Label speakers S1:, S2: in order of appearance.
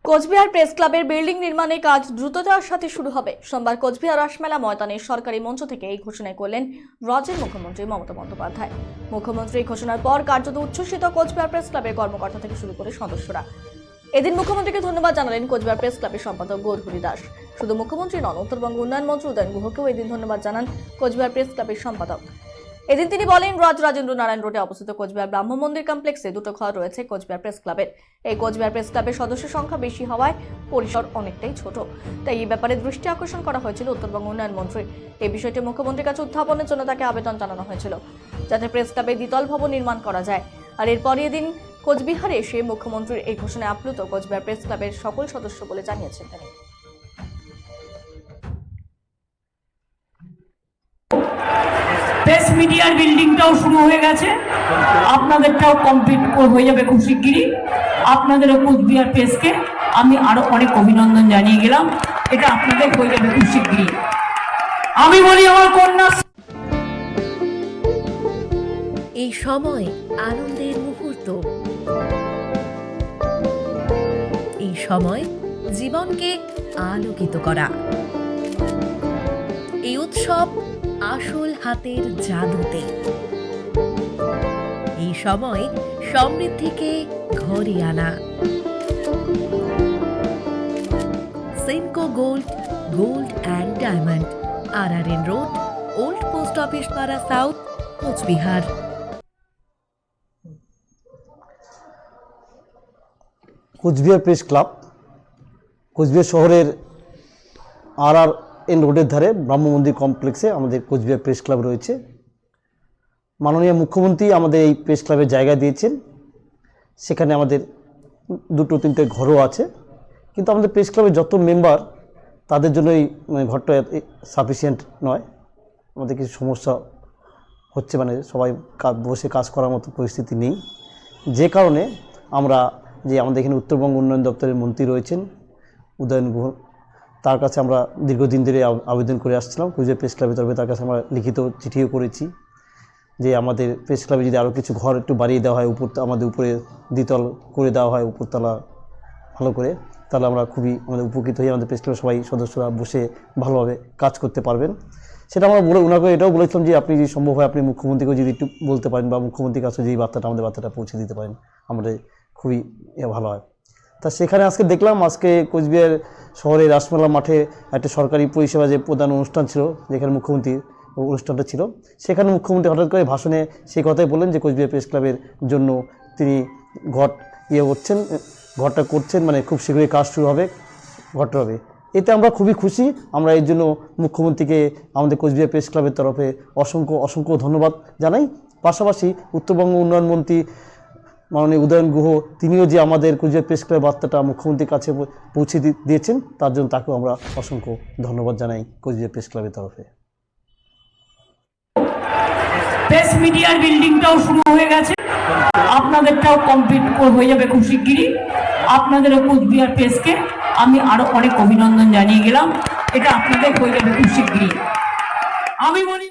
S1: Cooch Behar press ক্লাবের building নির্মাণের কাজ দ্রুততার সাথে শুরু হবে। সোমবার কোচবিহার রাসমেলা ময়দানে সরকারি মঞ্চ থেকে এই ঘোষণা করলেন রাজ্যের মুখ্যমন্ত্রী মমতা বন্দ্যোপাধ্যায়। মুখ্যমন্ত্রী ঘোষণার পর কার্যত উচ্ছ্বসিত কোচবিহার প্রেস ক্লাবের কর্মকর্তা থেকে শুরু করে সদস্যরা। এদিন মুখ্যমন্ত্রীকে ধন্যবাদ জানালেন কোচবিহার প্রেস ক্লাবের সম্পাদক গৌরহরি দাস। শুধু মুখ্যমন্ত্রী নন, উত্তরবঙ্গ উন্নয়ন মন্ত্রী উদয়ন গুহকেও এদিন ধন্যবাদ জানান কোচবিহার প্রেস ক্লাবের সম্পাদক। এদিন তিনি বলেন, রাজেন্দ্র নারায়ণ রোডে অবস্থিত কোচবিহার ব্রাহ্ম মন্দির কমপ্লেক্সে দুটো ঘর রয়েছে কোচবিহার প্রেস ক্লাবের। এই কোচবিহার প্রেস ক্লাবের সদস্য সংখ্যা বেশি হওয়ায় পরিসর অনেকটাই ছোট, তাই এই ব্যাপারে দৃষ্টি আকর্ষণ করা হয়েছিল উত্তরবঙ্গ উন্নয়ন মন্ত্রীর। এই বিষয়টি মুখ্যমন্ত্রীর কাছে উত্থাপনের জন্য তাকে আবেদন জানানো হয়েছিল, যাতে প্রেস ক্লাবে দ্বিতল ভবন নির্মাণ করা যায়। আর এরপরই এদিন কোচবিহারে এসে মুখ্যমন্ত্রীর এই ঘোষণায় আপ্লুত কোচবিহার প্রেস ক্লাবের সকল সদস্য বলে জানিয়েছেন তিনি।
S2: প্রেস মিডিয়ার বিল্ডিংটাও শুরু হয়ে গেছে, আপনাদেরটাও কমপ্লিট হয়ে যাবে খুব শিগগিরই। আপনাদেরও কোচবিহার প্রেসকে আমি আরো অনেক অভিনন্দন জানিয়ে গেলাম, এটা আপনাদের হয়ে যাবে খুব শিগগিরই। আমি বলি আমার কন্যা,
S3: এই সময় আনন্দের মুহূর্ত, এই সময় জীবনকে আলোকিত করা, এই উৎসব আসল হাতের জাদুতে, এই সময় সমৃদ্ধিকে ঘরে আনা। Senco gold, gold and diamond, RRN road, old post office পাড়া south, Coochbehar.
S4: Coochbehar press club Coochbehar শহরের RRN রোডের ধারে ব্রাহ্ম মন্দির কমপ্লেক্সে আমাদের কোচবিহার প্রেস ক্লাব রয়েছে। মাননীয় মুখ্যমন্ত্রী আমাদের এই প্রেস ক্লাবের জায়গা দিয়েছেন, সেখানে আমাদের দুটো তিনটে ঘরও আছে, কিন্তু আমাদের প্রেস ক্লাবের যত মেম্বার তাদের জন্যই ঘরটা সাফিসিয়েন্ট নয়। আমাদের কিছু সমস্যা হচ্ছে, সবাই বসে কাজ করার মতো পরিস্থিতি নেই, যে কারণে আমরা আমাদের এখানে উত্তরবঙ্গ উন্নয়ন দপ্তরের মন্ত্রী রয়েছেন উদয়ন গুহ, তার কাছে আমরা দীর্ঘদিন ধরে আবেদন করে আসছিলাম। কোচবিহার প্রেস ক্লাবের তরফে তার কাছে আমরা লিখিত চিঠিও করেছি যে আমাদের প্রেস ক্লাবে যদি আরও কিছু ঘর একটু বাড়িয়ে দেওয়া হয়, আমাদের উপরে দ্বিতল করে দেওয়া হয়, উপরতলা ভালো করে, তাহলে আমরা খুবই উপকৃত হয়ে আমাদের প্রেস ক্লাবের সবাই সদস্যরা বসে ভালোভাবে কাজ করতে পারবেন। সেটা আমরা ওনাকে এটাও বলেছিলাম যে আপনি যদি সম্ভব হয় আপনি মুখ্যমন্ত্রীকেও যদি একটু বলতে পারেন বা মুখ্যমন্ত্রীর কাছে যে আমাদের বার্তাটা পৌঁছে দিতে পারেন, আমাদের খুবই ভালো হয়। তা সেখানে আজকে দেখলাম, আজকে কোচবিহার শহরের রাসমেলা মাঠে একটা সরকারি পরিষেবা যে প্রধান অনুষ্ঠান ছিল, যেখানে মুখ্যমন্ত্রীর অনুষ্ঠানটা ছিল, সেখানে মুখ্যমন্ত্রী হঠাৎ করে ভাষণে সেই কথাই বললেন যে কোচবিহার প্রেস ক্লাবের জন্য তিনি ঘরটা করছেন, খুব শীঘ্রই কাজ শুরু হবে, ঘরটা হবে। এতে আমরা খুবই খুশি। আমরা এর জন্য মুখ্যমন্ত্রীকে আমাদের কোচবিহার প্রেস ক্লাবের তরফে অসংখ্য ধন্যবাদ জানাই। পাশাপাশি উত্তরবঙ্গ উন্নয়ন মন্ত্রী মাননীয় উদয়ন গুহ, তিনিও যে আমাদের কোচবিহার প্রেস ক্লাবের বার্তাটা মুখ্যমন্ত্রীর কাছে পৌঁছে দিয়েছেন, তার জন্য তাকেও আমরা অসংখ্য ধন্যবাদ জানাই কোচবিহার প্রেস ক্লাবের তরফে।
S2: প্রেস মিডিয়ার বিল্ডিংটাও শুরু হয়ে গেছে, আপনাদেরটাও কমপ্লিট হয়ে যাবে খুব শিগগিরই। আপনাদেরও কোচবিহার প্রেসকে আমি আরো অনেক অভিনন্দন জানিয়ে গেলাম, এটা আপনাদের হয়ে যাবে খুব শিগগিরই। আমি বলি